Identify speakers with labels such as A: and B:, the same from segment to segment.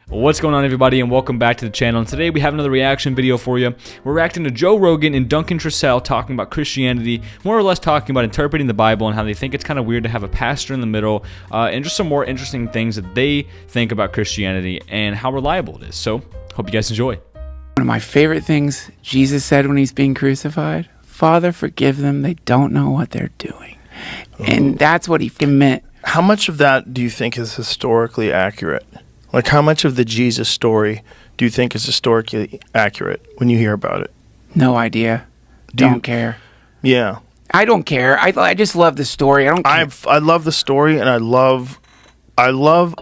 A: What's going on, everybody, and welcome back to the channel. And today we have another reaction video for you. We're reacting to Joe Rogan and Duncan Trussell talking about Christianity, more or less talking about interpreting the Bible and how they think it's kind of weird to have a pastor in the middle, and just some more interesting things that they think about Christianity and how reliable it is. So, hope you guys enjoy.
B: One of my favorite things Jesus said when he's being crucified, Father, forgive them, they don't know what they're doing. And that's what he meant.
C: How much of that do you think is historically accurate? Like, how much of the Jesus story do you think is historically accurate when you hear about it?
B: No idea. Don't care.
C: Yeah.
B: I don't care. I just love the story. I don't care.
C: I love the story, and I love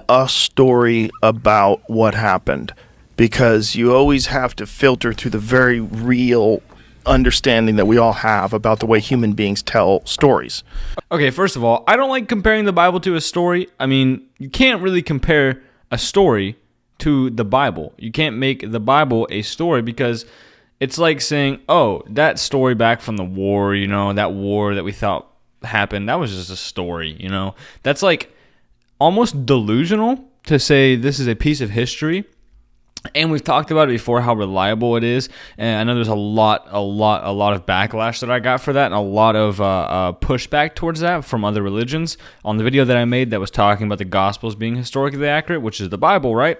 C: a story about what happened, because you always have to filter through the very real understanding that we all have about the way human beings tell stories.
A: Okay, first of all, I don't like comparing the Bible to a story. I mean, you can't really compare a story to the Bible. You can't make the Bible a story, because it's like saying, oh, that story back from the war, that war that we thought happened, that was just a story, That's like almost delusional to say this is a piece of history. And we've talked about it before, how reliable it is. And I know there's a lot of backlash that I got for that, and a lot of pushback towards that from other religions on the video that I made that was talking about the Gospels being historically accurate, which is the Bible, right?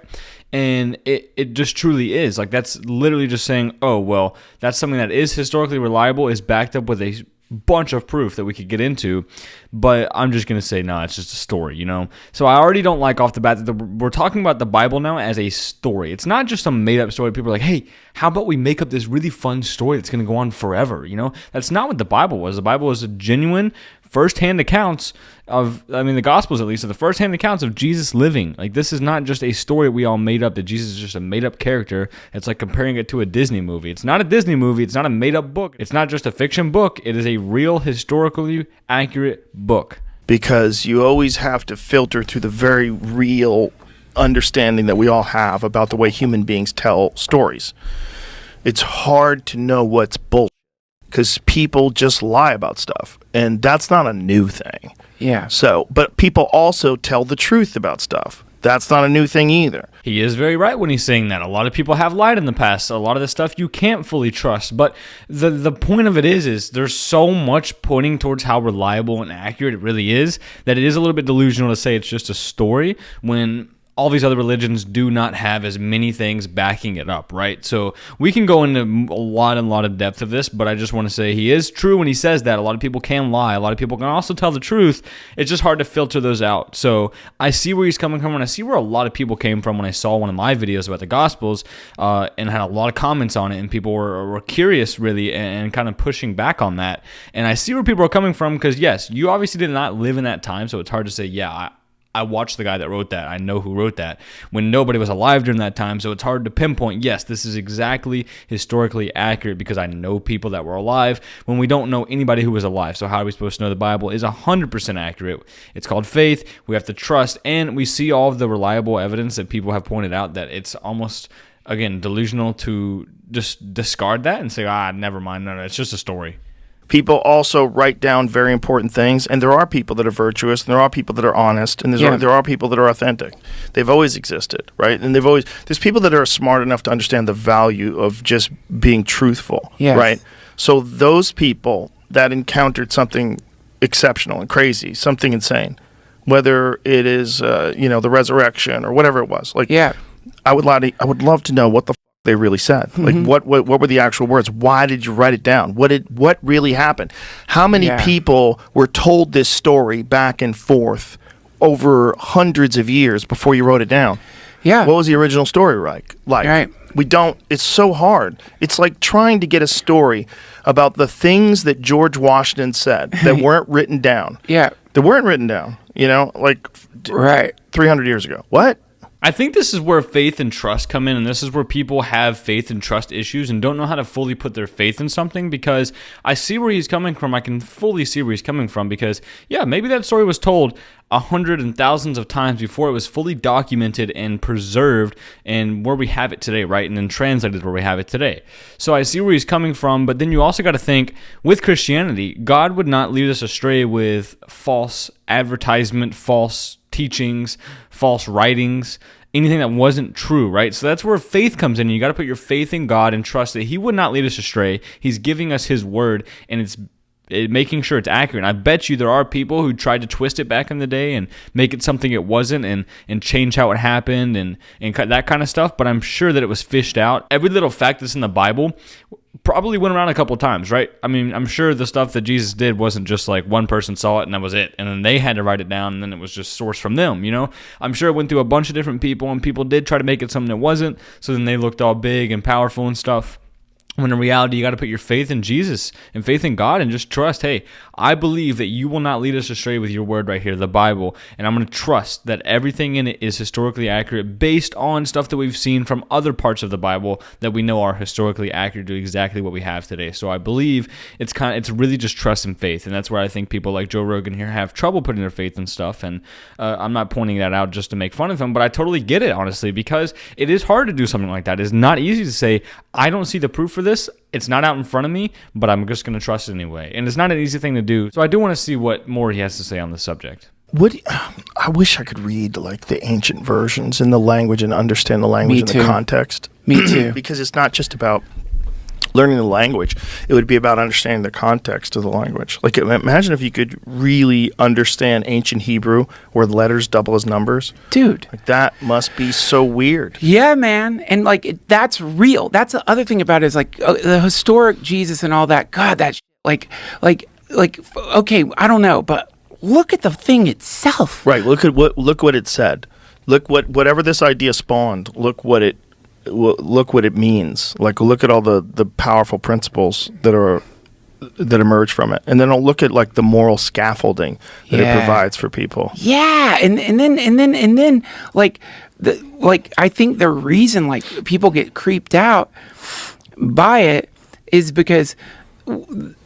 A: And it just truly is. Like, that's literally just saying, oh, well, that's something that is historically reliable, is backed up with a bunch of proof that we could get into, but I'm just gonna say no, it's just a story, So I already don't like off the bat that we're talking about the Bible now as a story. It's not just a made-up story. People are like, hey, how about we make up this really fun story that's gonna go on forever? That's not what the Bible was. The Bible was a genuine first-hand accounts of, the Gospels at least, are the first-hand accounts of Jesus living. Like, this is not just a story we all made up, that Jesus is just a made-up character. It's like comparing it to a Disney movie. It's not a Disney movie. It's not a made-up book. It's not just a fiction book. It is a real, historically accurate book.
C: Because you always have to filter through the very real understanding that we all have about the way human beings tell stories. It's hard to know what's bullshit, because people just lie about stuff, and that's not a new thing.
B: Yeah.
C: So, but people also tell the truth about stuff. That's not a new thing either.
A: He is very right when he's saying that. A lot of people have lied in the past. A lot of the stuff you can't fully trust. But the point of it is there's so much pointing towards how reliable and accurate it really is, that it is a little bit delusional to say it's just a story when all these other religions do not have as many things backing it up, right? So we can go into a lot of depth of this, but I just want to say he is true when he says that. A lot of people can lie. A lot of people can also tell the truth. It's just hard to filter those out. So I see where he's coming from, and I see where a lot of people came from when I saw one of my videos about the Gospels, and had a lot of comments on it, and people were curious, really, and kind of pushing back on that. And I see where people are coming from, because, yes, you obviously did not live in that time, so it's hard to say, yeah, I watched the guy that wrote that. I know who wrote that, when nobody was alive during that time. So it's hard to pinpoint, yes, this is exactly historically accurate, because I know people that were alive when we don't know anybody who was alive. So how are we supposed to know the Bible is 100% accurate? It's called faith. We have to trust. And we see all of the reliable evidence that people have pointed out that it's almost, again, delusional to just discard that and say, never mind. No, it's just a story.
C: People also write down very important things, and there are people that are virtuous, and there are people that are honest, and there are people that are authentic. They've always existed, right? And there's people that are smart enough to understand the value of just being truthful, right? So those people that encountered something exceptional and crazy, something insane, whether it is the resurrection or whatever it was, I would love to know what the they really said. Like, what were the actual words? Why did you write it down? What really happened? How many people were told this story back and forth over hundreds of years before you wrote it down?
B: Yeah.
C: What was the original story like?
B: Right.
C: We don't. It's so hard. It's like trying to get a story about the things that George Washington said that weren't written down.
B: Yeah.
C: That weren't written down. 300 years ago. What?
A: I think this is where faith and trust come in, and this is where people have faith and trust issues and don't know how to fully put their faith in something, because I see where he's coming from. I can fully see where he's coming from, because, yeah, maybe that story was told 100 and thousands of times before it was fully documented and preserved, and where we have it today, right? And then translated where we have it today. So I see where he's coming from, but then you also got to think, with Christianity, God would not lead us astray with false advertisement, false teachings, false writings, anything that wasn't true, right? So that's where faith comes in. You got to put your faith in God and trust that he would not lead us astray. He's giving us his word, and it's making sure it's accurate. And I bet you there are people who tried to twist it back in the day and make it something it wasn't, and change how it happened and that kind of stuff, but I'm sure that it was fished out. Every little fact that's in the Bible probably went around a couple of times, right? I mean, I'm sure the stuff that Jesus did wasn't just like one person saw it and that was it, and then they had to write it down, and then it was just sourced from them, you know? I'm sure it went through a bunch of different people, and people did try to make it something it wasn't, so then they looked all big and powerful and stuff. When in reality, you got to put your faith in Jesus and faith in God and just trust, hey, I believe that you will not lead us astray with your word right here, the Bible, and I'm going to trust that everything in it is historically accurate based on stuff that we've seen from other parts of the Bible that we know are historically accurate to exactly what we have today. So I believe it's really just trust and faith, and that's where I think people like Joe Rogan here have trouble putting their faith in stuff, and I'm not pointing that out just to make fun of him, but I totally get it, honestly, because it is hard to do something like that. It's not easy to say, I don't see the proof for this, it's not out in front of me, but I'm just going to trust it anyway. And it's not an easy thing to do. So I do want to see what more he has to say on the subject.
C: I wish I could read like the ancient versions in the language and understand the language and the context.
B: Me too.
C: Because it's not just about learning the language. It would be about understanding the context of the language. Like, imagine if you could really understand ancient Hebrew where letters double as numbers.
B: Dude.
C: Like, that must be so weird.
B: Yeah, man. And like, that's real. That's the other thing about it is like the historic Jesus and all that. God, that like, okay, I don't know, but look at the thing itself.
C: Right. Look what it said. Whatever this idea spawned, look what it means. Like, look at all the powerful principles that emerge from it, and then I'll look at like the moral scaffolding that it provides for people.
B: Yeah, and then like I think the reason like people get creeped out by it is because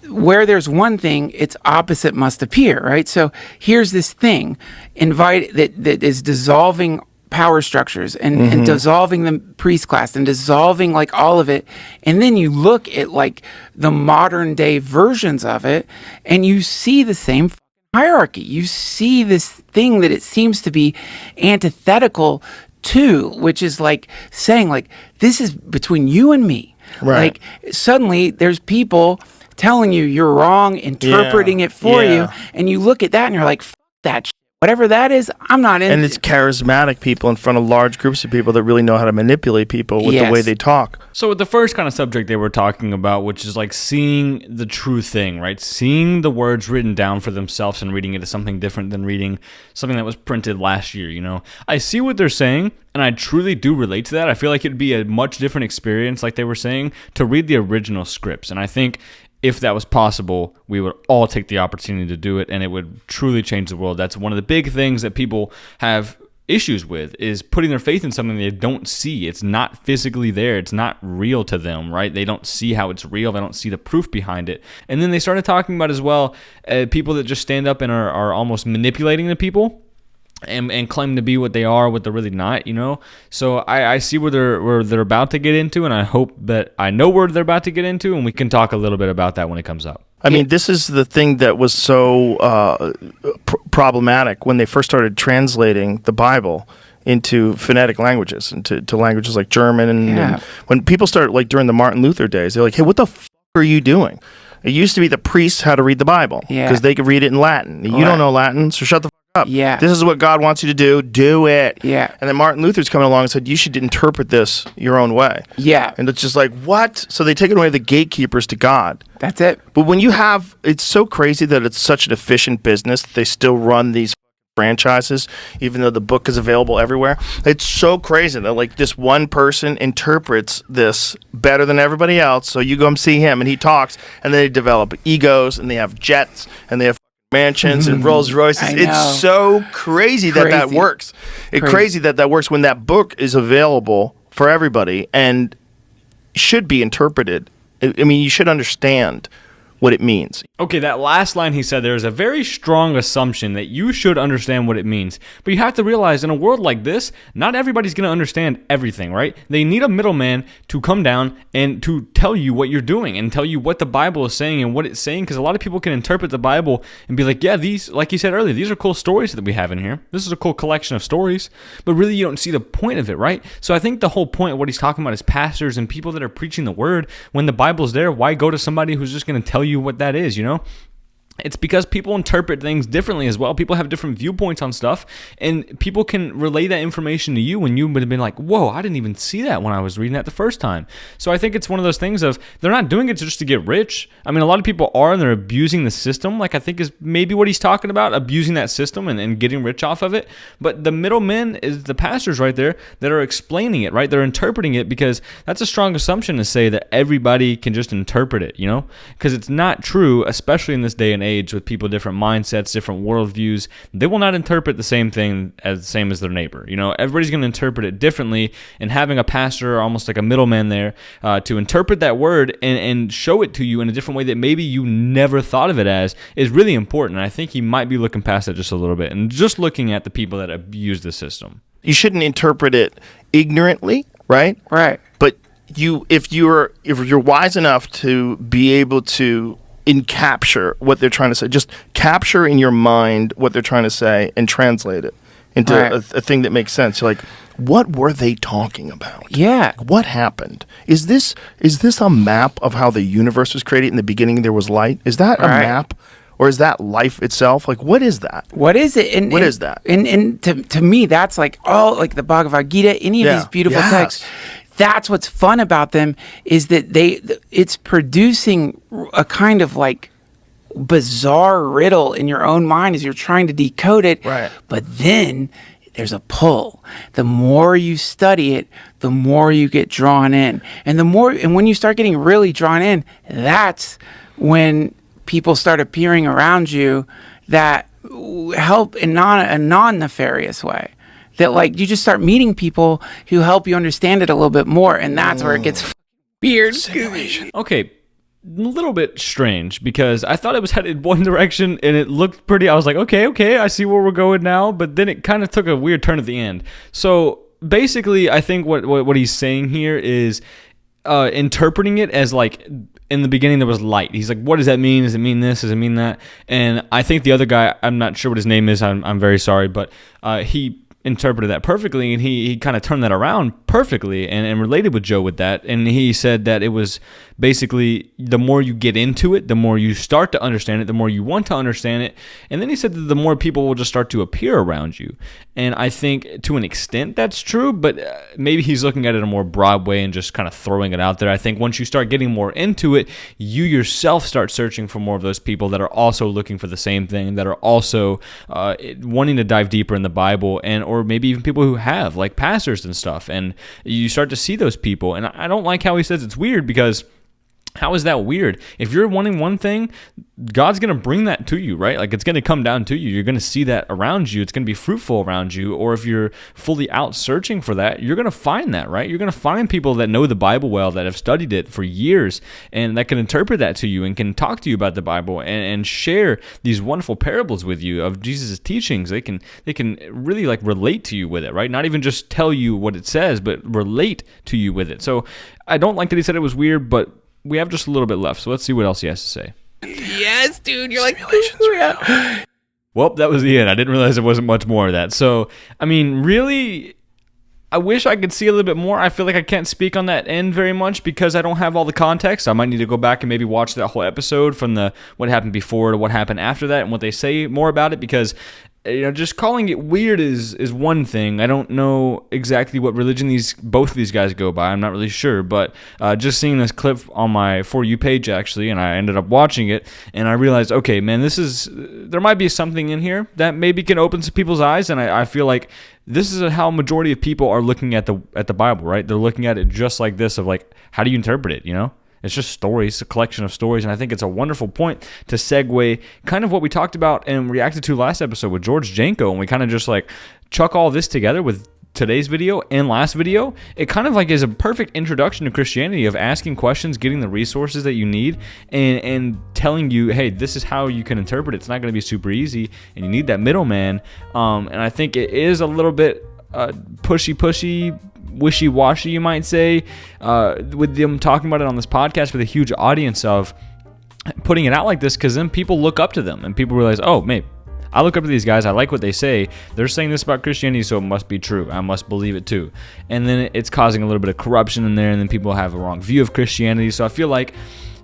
B: where there's one thing, its opposite must appear, right? So here's this thing that is dissolving power structures and dissolving the priest class and dissolving like all of it, and then you look at like the modern day versions of it and you see the same hierarchy. You see this thing that it seems to be antithetical to, which is like saying like, this is between you and me.
C: Right.
B: Like suddenly there's people telling you you're wrong, interpreting it for you, and you look at that and you're like, fuck that shit. Whatever that is, I'm not in.
C: And it's charismatic people in front of large groups of people that really know how to manipulate people with the way they talk.
A: So with the first kind of subject they were talking about, which is like seeing the true thing, right? Seeing the words written down for themselves and reading it as something different than reading something that was printed last year, you know? I see what they're saying, and I truly do relate to that. I feel like it'd be a much different experience, like they were saying, to read the original scripts. And I think if that was possible, we would all take the opportunity to do it, and it would truly change the world. That's one of the big things that people have issues with, is putting their faith in something they don't see. It's not physically there. It's not real to them, right? They don't see how it's real. They don't see the proof behind it. And then they started talking about as well people that just stand up and are almost manipulating the people and claim to be what they are, what they're really not, you know? So I see where they're about to get into, and I hope that I know where they're about to get into, and we can talk a little bit about that when it comes up.
C: I mean, this is the thing that was so problematic when they first started translating the Bible into phonetic languages, into languages like German. And when people started, like during the Martin Luther days, they're like, hey, what the f*** are you doing? It used to be the priests had to read the Bible because they could read it in Latin. You don't know Latin, so shut the f*** up.
B: Yeah.
C: This is what God wants you to do it.
B: Yeah.
C: And then Martin Luther's coming along and said, you should interpret this your own way.
B: Yeah.
C: And it's just like, what? So they take away the gatekeepers to God.
B: That's it.
C: But when you have, it's so crazy that it's such an efficient business that they still run these franchises, even though the book is available everywhere. It's so crazy that like this one person interprets this better than everybody else. So you go and see him and he talks, and then they develop egos, and they have jets, and they have mansions and Rolls Royces. It's so crazy that works. It's crazy that works when that book is available for everybody and should be interpreted. I mean, you should understand what it means.
A: Okay, that last line he said, there is a very strong assumption that you should understand what it means. But you have to realize in a world like this, not everybody's going to understand everything, right? They need a middleman to come down and to tell you what you're doing and tell you what the Bible is saying and what it's saying, because a lot of people can interpret the Bible and be like, yeah, these, like you said earlier, these are cool stories that we have in here. This is a cool collection of stories, but really you don't see the point of it, right? So I think the whole point of what he's talking about is pastors and people that are preaching the word. When the Bible's there, why go to somebody who's just going to tell you what that is, you know? It's because people interpret things differently as well. People have different viewpoints on stuff, and people can relay that information to you when you would have been like, whoa, I didn't even see that when I was reading that the first time. So I think it's one of those things of, they're not doing it just to get rich. I mean, a lot of people are, and they're abusing the system, like I think is maybe what he's talking about, abusing that system and getting rich off of it. But the middlemen is the pastors right there that are explaining it, right? They're interpreting it, because that's a strong assumption to say that everybody can just interpret it, you know? Because it's not true, especially in this day and age with people, different mindsets, different worldviews. They will not interpret the same thing as the same as their neighbor. You know, everybody's going to interpret it differently, and having a pastor, almost like a middleman there, to interpret that word and show it to you in a different way that maybe you never thought of it as, is really important. And I think he might be looking past that just a little bit and just looking at the people that abuse the system.
C: You shouldn't interpret it ignorantly, right?
B: Right.
C: But if you're wise enough to be able to capture what they're trying to say, just capture in your mind what they're trying to say and translate it into
B: Right.
C: a thing that makes sense. You're like, what were they talking about?
B: Yeah.
C: What happened? Is this a map of how the universe was created? In the beginning there was light. Is that a
B: Right.
C: map? Or is that life itself? Like, what is that?
B: What is it? And,
C: What
B: and-
C: is that?
B: And to me, that's like, like the Bhagavad Gita, any of
C: Yeah.
B: these beautiful
C: Yes.
B: texts. That's what's fun about them, is that it's producing a kind of like bizarre riddle in your own mind as you're trying to decode it.
C: Right.
B: But then there's a pull. The more you study it, the more you get drawn in. And when you start getting really drawn in, that's when people start appearing around you that help in a non-nefarious way. That like you just start meeting people who help you understand it a little bit more, and that's where it gets weird.
A: Okay, a little bit strange, because I thought it was headed one direction and it looked pretty. I was like, okay, I see where we're going now. But then it kind of took a weird turn at the end. So basically, I think what he's saying here is interpreting it as like, in the beginning there was light. He's like, what does that mean? Does it mean this? Does it mean that? And I think the other guy, I'm not sure what his name is. I'm very sorry, but he interpreted that perfectly, and he kind of turned that around perfectly and related with Joe with that. And he said that it was basically, the more you get into it, the more you start to understand it, the more you want to understand it. And then he said that the more people will just start to appear around you. And I think to an extent that's true, but maybe he's looking at it in a more broad way and just kind of throwing it out there. I think once you start getting more into it, you yourself start searching for more of those people that are also looking for the same thing, that are also wanting to dive deeper in the Bible, or maybe even people who have, like pastors and stuff. And you start to see those people. And I don't like how he says it's weird, because how is that weird? If you're wanting one thing, God's going to bring that to you, right? Like, it's going to come down to you. You're going to see that around you. It's going to be fruitful around you. Or if you're fully out searching for that, you're going to find that, right? You're going to find people that know the Bible well, that have studied it for years, and that can interpret that to you and can talk to you about the Bible and share these wonderful parables with you of Jesus' teachings. They can really like relate to you with it, right? Not even just tell you what it says, but relate to you with it. So I don't like that he said it was weird, but we have just a little bit left, so let's see what else he has to say.
B: Yes, dude. You're like,
A: Well, that was the end. I didn't realize there wasn't much more of that. So, I mean, really, I wish I could see a little bit more. I feel like I can't speak on that end very much because I don't have all the context. I might need to go back and maybe watch that whole episode from the what happened before to what happened after that and what they say more about it, because just calling it weird is one thing. I don't know exactly what religion both of these guys go by. I'm not really sure, but just seeing this clip on my For You page, actually, and I ended up watching it, and I realized, okay, man, there might be something in here that maybe can open some people's eyes, and I feel like this is how a majority of people are looking at the Bible, right? They're looking at it just like this, of like, how do you interpret it, It's just stories, a collection of stories, and I think it's a wonderful point to segue kind of what we talked about and reacted to last episode with George Janko, and we kind of just like chuck all this together with today's video and last video, it kind of like is a perfect introduction to Christianity of asking questions, getting the resources that you need, and telling you, hey, this is how you can interpret it. It's not going to be super easy, and you need that middleman. And I think it is a little bit pushy, wishy-washy, you might say, with them talking about it on this podcast with a huge audience of putting it out like this, because then people look up to them and people realize, oh, mate, I look up to these guys. I like what they say. They're saying this about Christianity, so it must be true. I must believe it too. And then it's causing a little bit of corruption in there, and then people have a wrong view of Christianity. So I feel like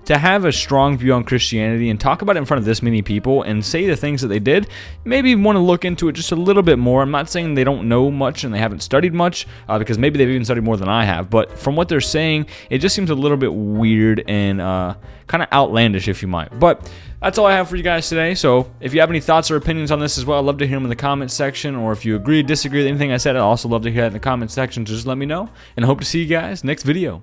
A: to have a strong view on Christianity and talk about it in front of this many people and say the things that they did, maybe want to look into it just a little bit more. I'm not saying they don't know much and they haven't studied much, because maybe they've even studied more than I have. But from what they're saying, it just seems a little bit weird and kind of outlandish, if you might. But that's all I have for you guys today. So if you have any thoughts or opinions on this as well, I'd love to hear them in the comments section. Or if you agree, disagree with anything I said, I'd also love to hear that in the comments section. So just let me know. And I hope to see you guys next video.